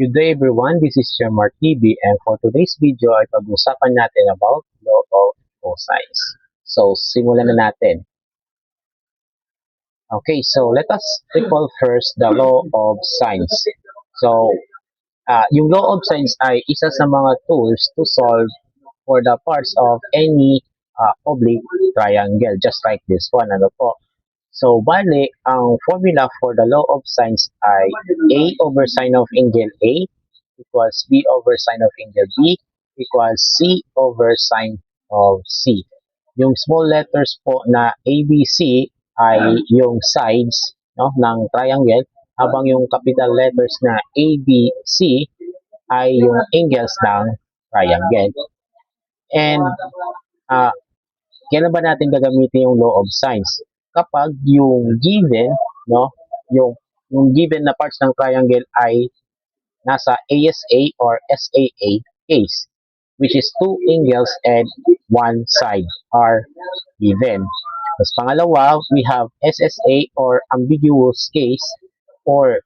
Good day everyone, this is Jamar TV and for today's video ay pag-usapan natin about law of cosines. So, simulan na natin. Okay, so let us recall first the law of sines. So, yung law of sines ay isa sa mga tools to solve for the parts of any oblique triangle, just like this one. Ano po? So, bale, ang formula for the law of sines ay A over sine of angle A equals B over sine of angle B equals C over sine of C. Yung small letters po na ABC ay yung sides, no, ng triangle, habang yung capital letters na ABC ay yung angles ng triangle. And uh, kailan ba natin gagamitin yung law of sines? Kapag yung given, no, yung given na parts ng triangle ay nasa ASA or SAA case, which is two angles and one side are given. Tapos pangalawa, we have SSA or ambiguous case, or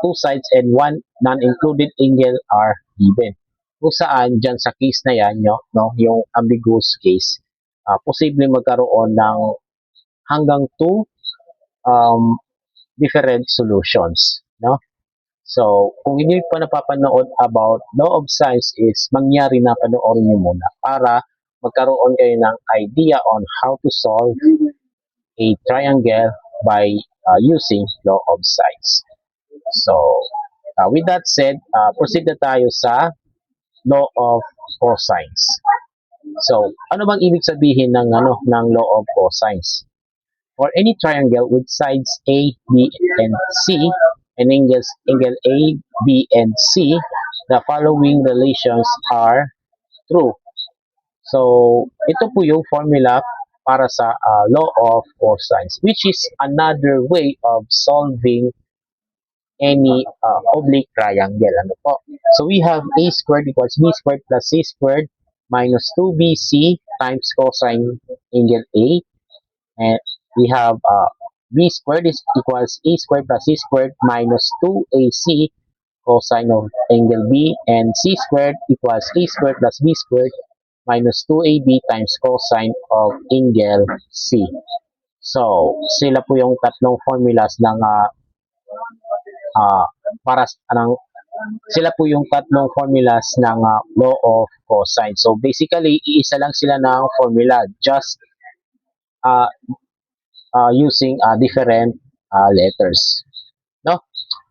two sides and one non-included angle are given. Kung saan, dyan sa case na yan, no, yung ambiguous case, posible magkaroon ng hanggang two um, different solutions. No? So, kung hindi pa napapanood about law of sines is mangyari na panoorin nyo muna para magkaroon kayo ng idea on how to solve a triangle by using law of sines. So, with that said, proceed na tayo sa law of cosines. So, ano bang ibig sabihin ng law of cosines? For any triangle with sides A, B, and C, and angle A, B, and C, the following relations are true. So, ito po yung formula para sa law of cosines, which is another way of solving any oblique triangle. Ano po? So, we have A squared equals B squared plus C squared minus 2BC times cosine angle A. And we have B squared is equals A squared plus C squared minus 2AC cosine of angle B, and C squared equals A squared plus B squared minus 2AB times cosine of angle C. So, sila po yung tatlong formulas ng uh, para ng sila po yung tatlong formulas ng law of cosine. So, basically, iisa lang sila ng formula, just uh, using different letters. No?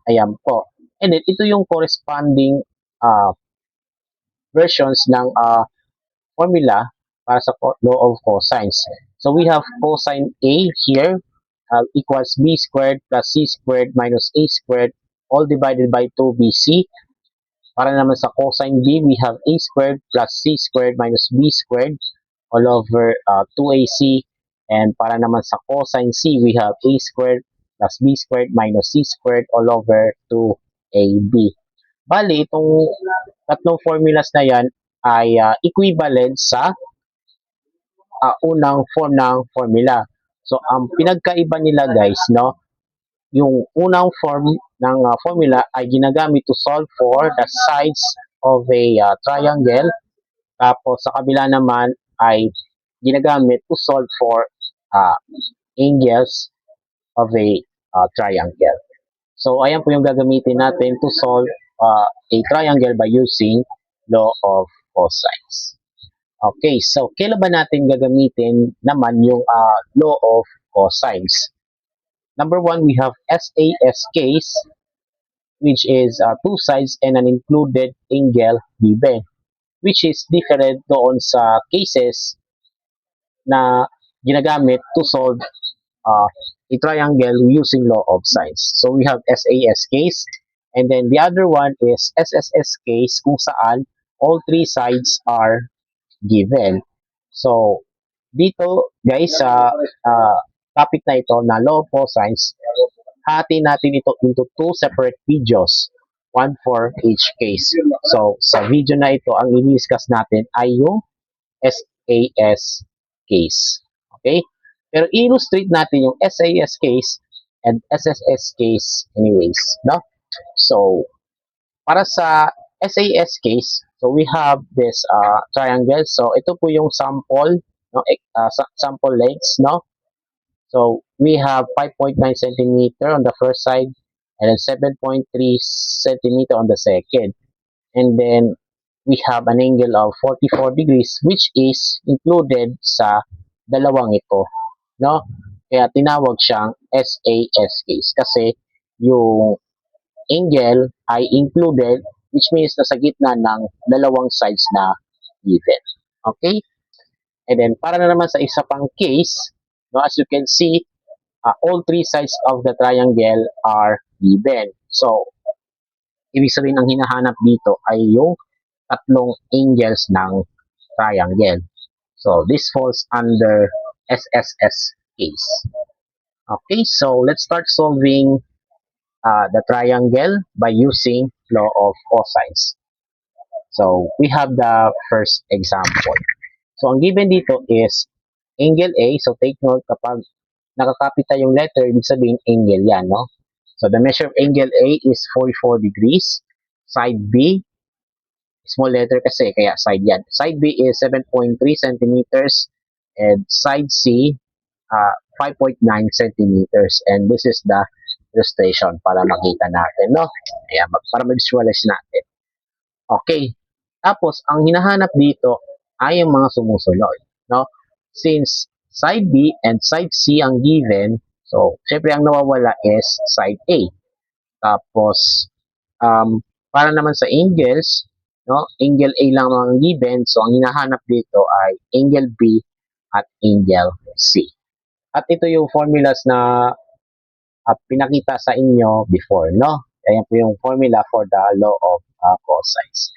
Ayan po. And then, ito yung corresponding versions ng formula para sa law of cosines. So, we have cosine A here equals B squared plus C squared minus A squared all divided by 2BC. Para naman sa cosine B, we have A squared plus C squared minus B squared all over 2AC. And para naman sa cosine C, we have A squared plus B squared minus C squared all over 2AB. Bali, itong tatlong formulas na yan ay equivalent sa unang form ng formula. So, ang pinagkaiba nila guys, no, yung unang form ng formula ay ginagamit to solve for the sides of a triangle. Tapos, sa kabila naman ay ginagamit to solve for angles of a triangle. So, ayan po yung gagamitin natin to solve a triangle by using law of cosines. Okay, so kailan ba natin gagamitin naman yung law of cosines? Number one, we have SAS case, which is two sides and an included angle given, which is different doon sa cases na ginagamit to solve a triangle using law of sines. So we have SAS case, and then the other one is SSS case kung saan all three sides are given. So dito guys sa topic na ito na law of cosines, hati natin ito into two separate videos, one for each case. So sa video na ito, ang i-discuss natin ay yung SAS case. Okay? Pero illustrate natin yung SAS case and SSS case anyways, no? So, para sa SAS case, so we have this triangle. So ito po yung sample, no, sample lengths, no. So we have 5.9 centimeter on the first side and then 7.3 centimeter on the second. And then we have an angle of 44 degrees which is included sa dalawang ito, no? Kaya tinawag siyang SAS case kasi yung angle ay included, which means nasa gitna ng dalawang sides na given. Okay? And then para na naman sa isa pang case, no, as you can see, all three sides of the triangle are given. So, ibig sabihin ang hinahanap dito ay yung tatlong angles ng triangle. So, this falls under SSS case. Okay, so let's start solving the triangle by using law of cosines. So, we have the first example. So, ang given dito is angle A. So, take note kapag nakakapita yung letter, ibig sabihin angle yan, no? So, the measure of angle A is 44 degrees. Side B, small letter kasi, kaya side yan. Side B is 7.3 centimeters. And side C, 5.9 centimeters. And this is the illustration para makita natin, no? Ayan, para ma-visualize natin. Okay. Tapos, ang hinahanap dito ay yung mga sumusunod, no? Since side B and side C ang given, so, syempre ang nawawala is side A. Tapos, para naman sa angles, no? Angle A lang ang given, so ang hinahanap dito ay angle B at angle C. At ito yung formulas na pinakita sa inyo before, no? Ayan po yung formula for the law of cosines.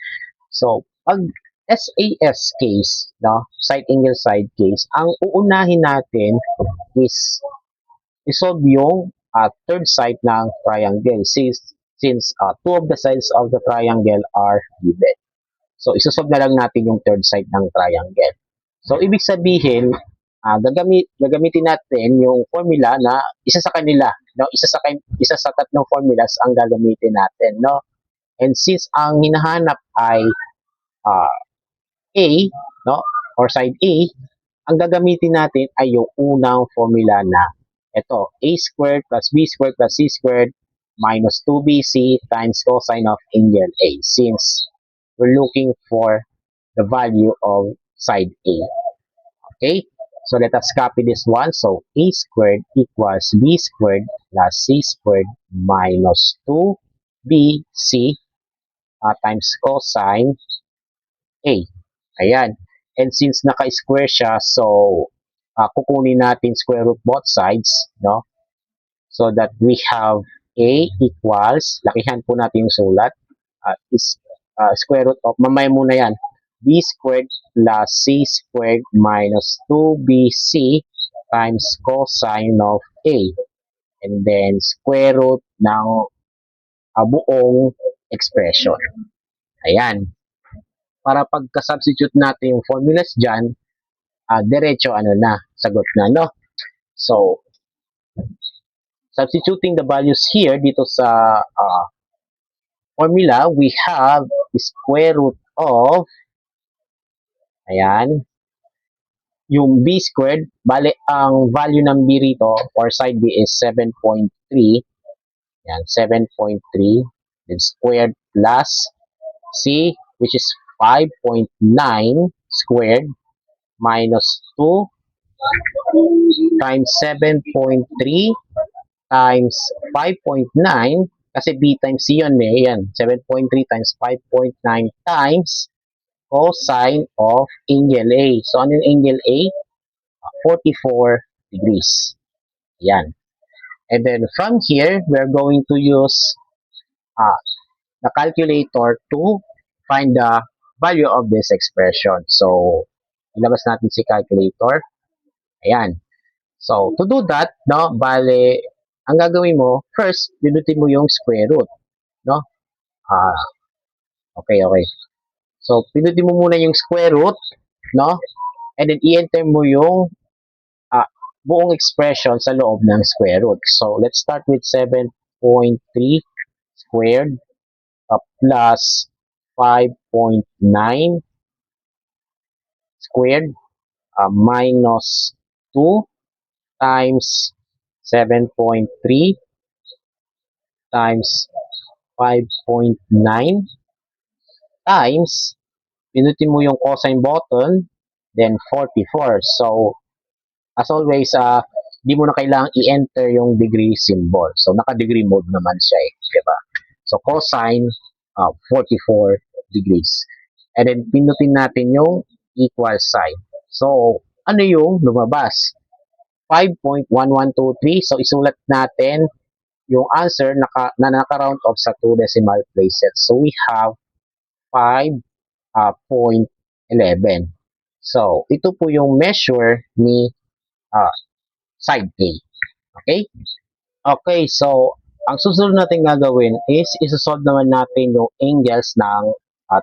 So, pag SAS case, no, side angle side case, ang uunahin natin is isolve yung third side ng triangle since two of the sides of the triangle are given. So, isosolve na lang natin yung third side ng triangle. So, ibig sabihin, gagamitin natin yung formula na isa sa kanila, no, isa sa tatlong formulas ang gagamitin natin, no. And since ang hinahanap ay A, no, or side A, ang gagamitin natin ay yung unang formula na ito, A squared plus B squared plus C squared minus 2BC times cosine of angle A, since we're looking for the value of side A. Okay, so let us copy this one. So A squared equals B squared plus C squared minus 2BC times cosine A. Ayan. And since naka-square siya, so kukunin natin square root both sides, no? So that we have A equals, lakihan po natin yung sulat, is square root of, mamaya muna yan, B squared plus C squared minus 2BC times cosine of A. And then square root ng buong expression. Ayan. Para pagka-substitute natin yung formulas dyan, diretso sagot na, no? So, substituting the values here dito sa formula, we have square root of, ayan, yung B squared, bale, ang value ng B rito, or side B is 7.3, ayan, 7.3, then squared plus C, which is 5.9 squared, minus 2 times 7.3 times 5.9 kasi B times C yun yan, 7.3 times 5.9 times cosine of angle A. So, ano yung angle A? 44 degrees. Yan. And then, from here, we're going to use the calculator to find the value of this expression. So, ilabas natin si calculator. Ayan. So, to do that, no, bale, ang gagawin mo, first, pinutin mo yung square root, no? Okay. So, pinutin mo muna yung square root, no? And then, i-enter mo yung buong expression sa loob ng square root. So, let's start with 7.3 squared plus 5.9 squared minus 2 times 7.3 times 5.9 times, pinutin mo yung cosine button, then 44. So, as always, di mo na kailangang i-enter yung degree symbol. So, naka-degree mode naman siya eh. Diba? So, cosine, 44 degrees. And then, pinutin natin yung equal sign. So, ano yung lumabas? 5.1123. So, isulat natin yung answer na naka-round off sa 2 decimal places. So, we have 5.11. So, ito po yung measure ni side A. Okay? Okay, so, ang susunod natin gagawin is isasolve naman natin yung angles ng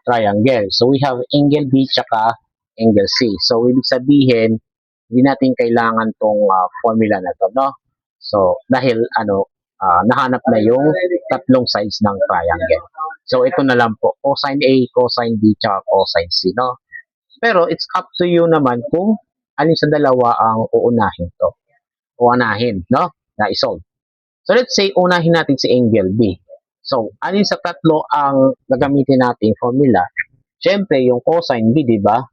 triangle. So, we have angle B tsaka angle C. So, ibig sabihin, hindi natin kailangan tong formula na to, no? So, dahil nahanap na yung tatlong sides ng triangle. So, ito na lang po, cosine A, cosine B, tsaka cosine C, no? Pero, it's up to you naman kung alin sa dalawa ang uunahin, no? Na isolve. So, let's say, unahin natin si angle B. So, alin sa tatlo ang gagamitin natin formula? Siyempre, yung cosine B, di ba?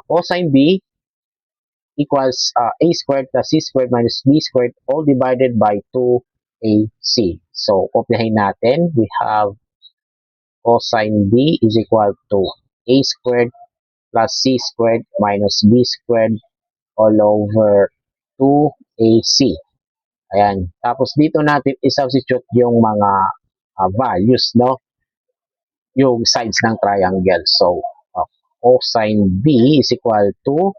Cosine B equals a squared plus c squared minus b squared all divided by 2ac. So, kopyahin natin. We have cosine b is equal to a squared plus c squared minus b squared all over 2ac. Ayan. Tapos dito natin i-substitute yung mga values, no? Yung sides ng triangle. So, cosine b is equal to,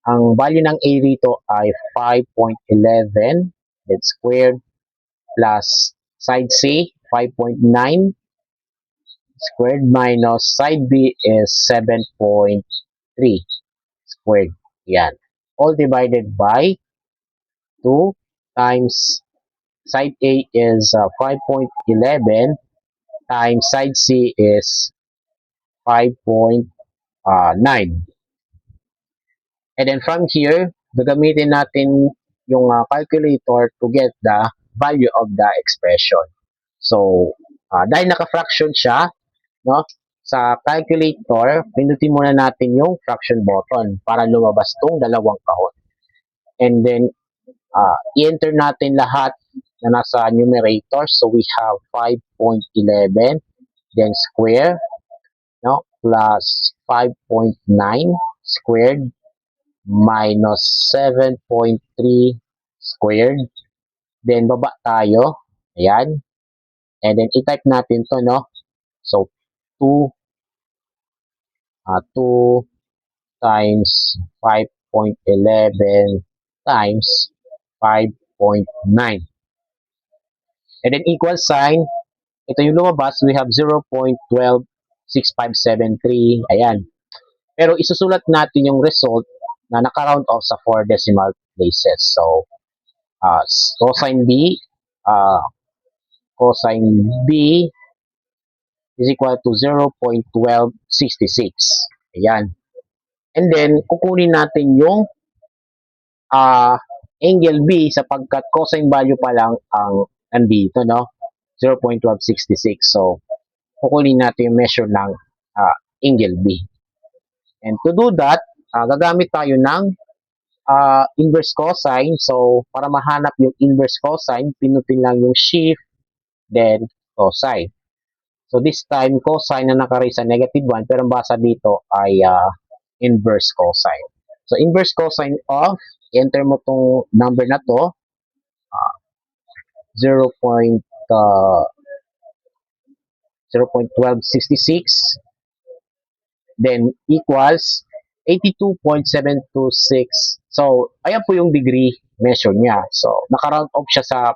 ang value ng A rito ay 5.11, that's squared, plus side C, 5.9, squared, minus side B is 7.3, squared. Yan. All divided by 2 times side A is 5.11 times side C is 5.9. And then from here, gagamitin natin yung calculator to get the value of the expression. So, dahil naka-fraction siya, no, sa calculator, pinutin muna natin yung fraction button para lumabas tong dalawang kahon. And then, i-enter natin lahat na nasa numerator. So, we have 5.11, then square, no, plus 5.9 squared, minus 7.3 squared. Then, baba tayo. Ayan. And then, i-type natin to, no? So, 2 times 5.11 times 5.9. And then, equal sign. Ito yung lumabas. We have 0.126573. Ayan. Pero, isusulat natin yung result na naka-round off sa 4 decimal places. So, cosine B is equal to 0.1266. Ayan. And then, kukunin natin yung angle B sapagkat cosine value pa lang ang nandito, no? 0.1266. So, kukunin natin yung measure ng angle B. And to do that, gagamit tayo ng inverse cosine. So, para mahanap yung inverse cosine, pinutin lang yung shift, then cosine. So, this time, cosine na nakaray sa negative 1, pero ang basa dito ay inverse cosine. So, inverse cosine of, enter mo tong number na to, 0.1266, then equals 82.726. So, ayan po yung degree measure niya. So, naka-round off siya sa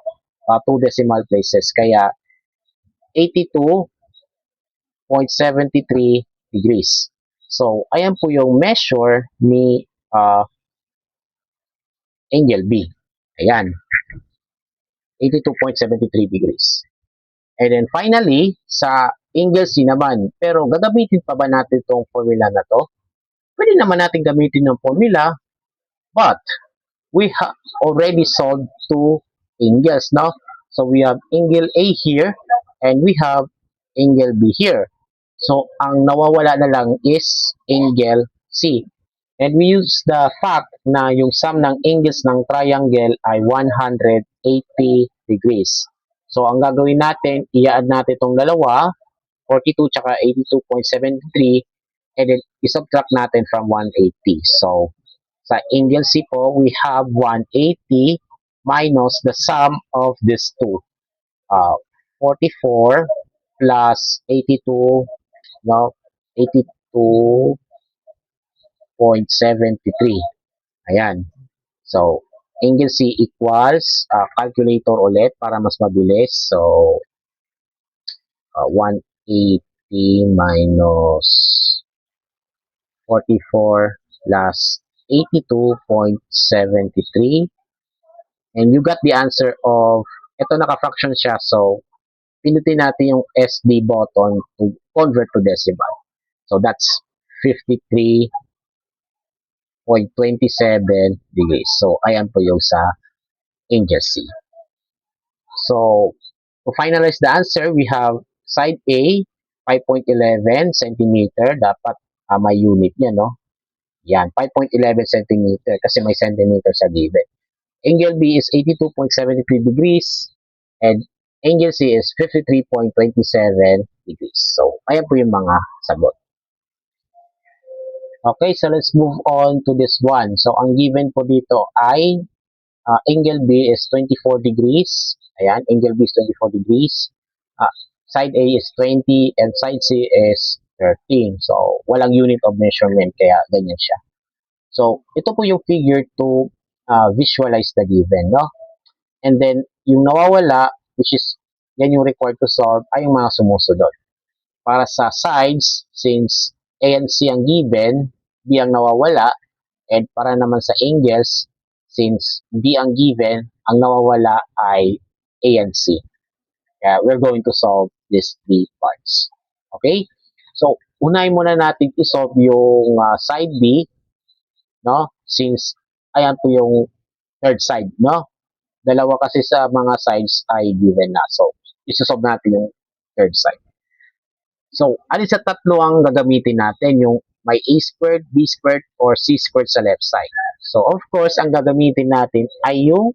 2 decimal places. Kaya, 82.73 degrees. So, ayan po yung measure ni angle B. Ayan. 82.73 degrees. And then finally, sa angle C naman. Pero gagamitin pa ba natin itong formula na to? Pwede naman natin gamitin ng formula, but we have already solved two angles, no? So we have angle A here, and we have angle B here. So ang nawawala na lang is angle C. And we use the fact na yung sum ng angles ng triangle ay 180 degrees. So ang gagawin natin, i-add natin itong dalawa, 42 tsaka 82.73, and then i-subtract natin from 180. So sa angle C po, we have 180 minus the sum of these two. 44 plus 82, no? 82.73. Ayan. So, angle C equals, calculator ulit para mas mabilis. So, 180 minus 44 plus 82.73. And you got the answer of, ito naka-fraction siya. So, pinutin natin yung SD button to convert to decimal. So, that's 53.27 degrees. So, ayan po yung sa angle C. So, to finalize the answer, we have side A, 5.11 centimeter. Dapat may unit yan, no? Yan, 5.11 centimeter kasi may centimeter sa given. Angle B is 82.73 degrees and angle C is 53.27 degrees. So, ayan po yung mga sagot. Okay, so let's move on to this one. So, ang given po dito ay angle B is 24 degrees. Ayan, angle B is 24 degrees. Side A is 20 and side C is 13. So, walang unit of measurement kaya ganyan siya. So, ito po yung figure to visualize the given, no? And then, yung nawawala, which is, yan yung required to solve, ay yung mga sumusunod. Para sa sides, since A and C ang given, B ang nawawala, and para naman sa angles, since B ang given, ang nawawala ay A and C. Kaya we're going to solve these three parts. Okay? So, unahin muna natin i-solve yung side B, no? Since, ayan po yung third side, no? Dalawa kasi sa mga sides ay given na. So, isosolve natin yung third side. So, alin sa tatlo ang gagamitin natin? Yung may A squared, B squared, or C squared sa left side. So, of course, ang gagamitin natin ay yung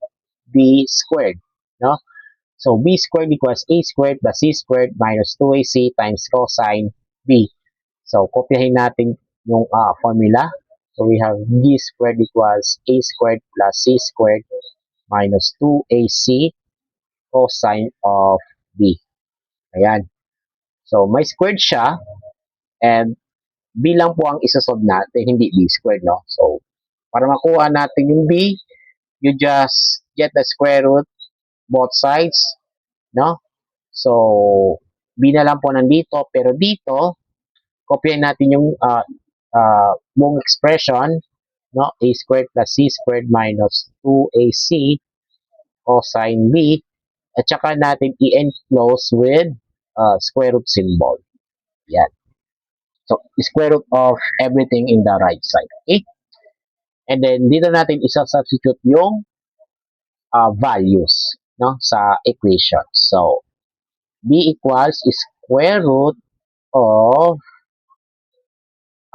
B squared, no? So, B squared equals A squared plus C squared minus 2AC times cosine B. So, kopyahin natin yung formula. So, we have B squared equals A squared plus C squared minus 2AC cosine of B. Ayan. So, may squared siya and B lang po ang isasolve natin, hindi B squared, no? So, para makuha natin yung B, you just get the square root both sides, no? So, B na lang po nandito, pero dito, kopyahin natin yung buong expression, no? A squared plus C squared minus 2AC cosine B, at saka natin i-enclose with square root symbol. Yan. So, square root of everything in the right side. Okay? And then, dito natin isa-substitute yung values, no, sa equation. So, B equals square root of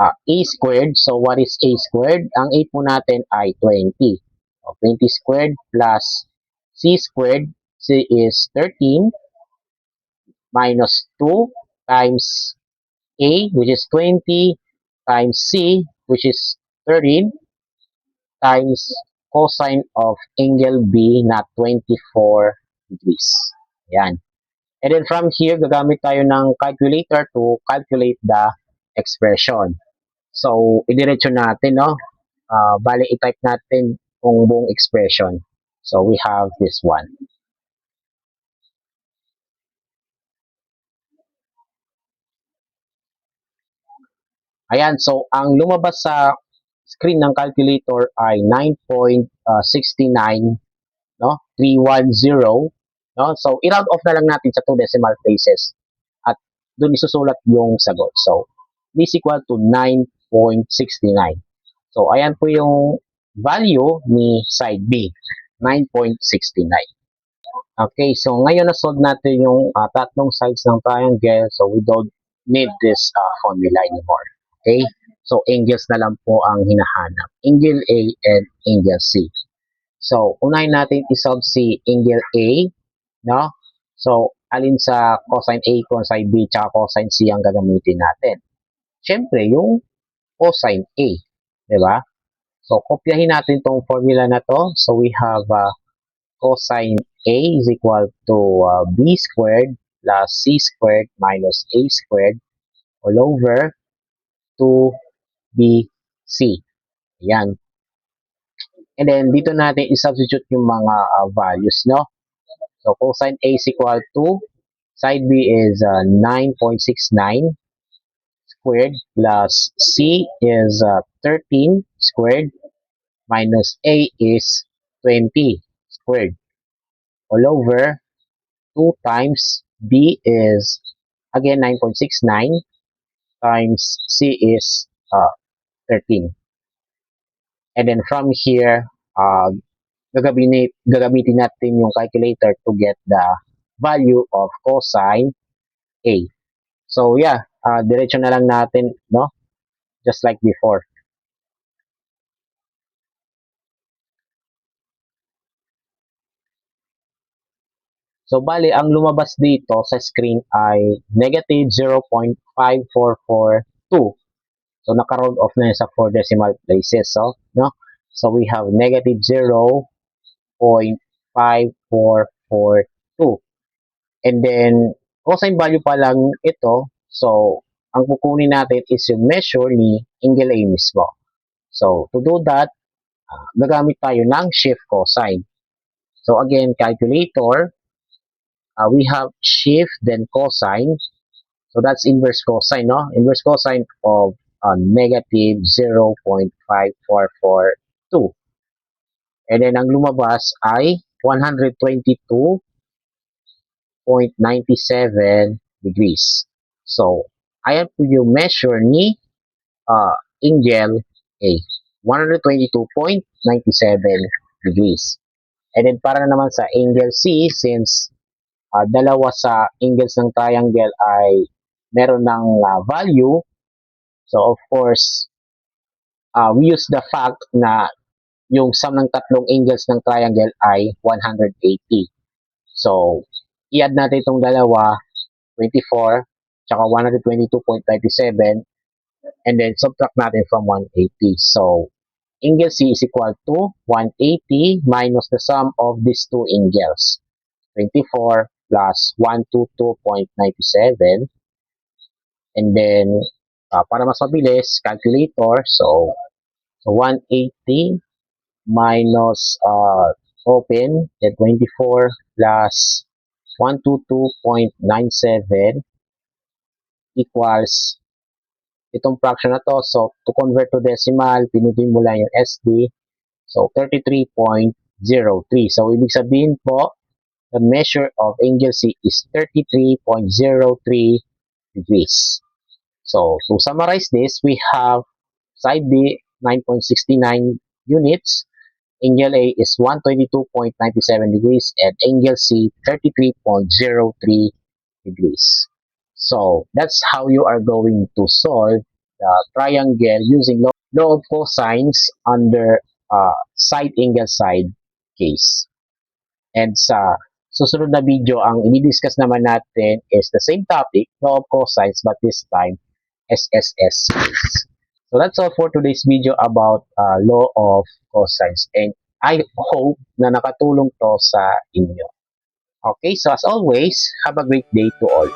A squared. So, what is A squared? Ang A po natin ay 20. So, 20 squared plus C squared. C is 13 minus 2 times A, which is 20, times C, which is 13, times cosine of angle B na 24 degrees. Ayan. And then from here, gagamit tayo ng calculator to calculate the expression. So, idiretso natin, no? Bale, i-type natin yung buong expression. So, we have this one. Ayan, so ang lumabas sa screen ng calculator ay 9.69, no? 310, no? So, i-round off na lang natin sa 2 decimal places. At doon isusulat yung sagot. So, this equal to 9.69. So, ayan po yung value ni side B, 9.69. Okay, so ngayon na-solve natin yung tatlong sides ng triangle. So, we don't need this formula anymore. Okay? So, angles na lang po ang hinahanap. Angle A and angle C. So, unahin natin isolve si angle A, no? So, alin sa cosine A, cosine B, tsaka cosine C ang gagamitin natin? Siyempre, yung cosine A, di ba? So, kopyahin natin tong formula na to. So, we have cosine A is equal to B squared plus C squared minus A squared all over 2BC. Ayan. And then, dito natin i-substitute yung mga values, no? So, cosine A is equal to, side B is 9.69 squared plus C is 13 squared minus A is 20 squared all over 2 times B is again 9.69 times C is 13. And then from here, gagamitin natin yung calculator to get the value of cosine A. So yeah, diretso na lang natin, no? Just like before. So bali, ang lumabas dito sa screen ay negative 0.5442. So naka-round off na yun sa 4 decimal places. So, no? So we have negative 0.5442. And then, cosine value pa lang ito. So, ang kukunin natin is yung measure ni angle A mismo. So, to do that, gagamit tayo ng shift cosine. So, again, calculator, we have shift then cosine. So, that's inverse cosine, no? Inverse cosine of negative 0.5442. And then, ang lumabas ay 122.97 degrees. So, ayan po yung measure ni angle A. 122.97 degrees. And then, para naman sa angle C, since dalawa sa angles ng triangle ay meron ng value, so of course, we use the fact na yung sum ng tatlong angles ng triangle ay 180. So, i-add natin itong dalawa, 24, tsaka 122.97, and then subtract natin from 180. So, angle C is equal to 180 minus the sum of these two angles, 24 plus 122.97, and then, para mas mabilis, calculator, so 180 minus open, then 24 plus 122.97 equals itong fraction na to. So, to convert to decimal, pinutin mo lang yung SD. So, 33.03. So, ibig sabihin po, the measure of angle C is 33.03 degrees. So, to summarize this, we have side B, 9.69 units. Angle A is 122.97 degrees and angle C 33.03 degrees. So that's how you are going to solve the triangle using law of cosines under side angle side case. And sa susunod na video, ang i-discuss naman natin is the same topic, law of cosines, but this time SSS case. So that's all for today's video about law of cosines, and I hope na nakatulong to sa inyo. Okay, so as always, have a great day to all.